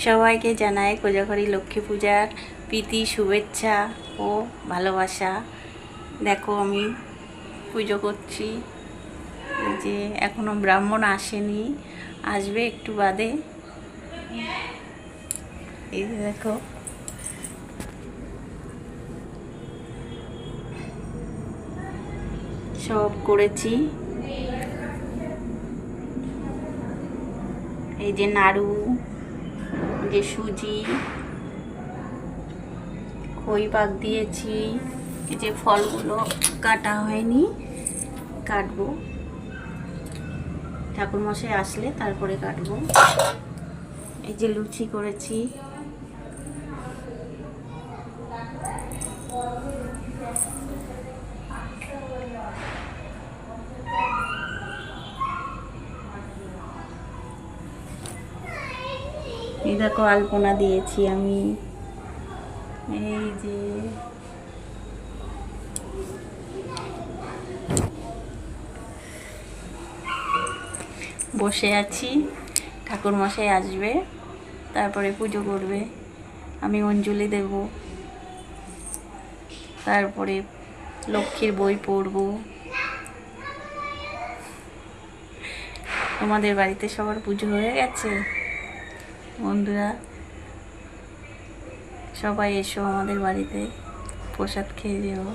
সবাইকে জানাই কোজাগরী লক্ষ্মী পূজার প্রীতি শুভেচ্ছা ও ভালোবাসা। দেখো আমি পুজো করছি, এই যে এখনো ব্রাহ্মণ আসেনি, আসবে একটু বাদে। এই যে দেখো সব করেছি, এই যে নাড়ু, যে সুজি, খই পাক দিয়েছি। এই যে ফলগুলো কাটা হয়নি, কাটবো, ঠাকুরমশাই আসলে তারপরে কাটবো। এই যে লুচি করেছি, এই দেখো আলপনা দিয়েছি আমি। এই যে বসে আছি, ঠাকুরমশাই আসবে তারপরে পুজো করবে, আমি অঞ্জলি দেব, তারপরে লক্ষ্মীর বই পড়ব। তোমাদের বাড়িতে সবার পুজো হয়ে গেছে? বন্ধুরা সবাই এসো আমাদের বাড়িতে, প্রসাদ খেয়ে যেও।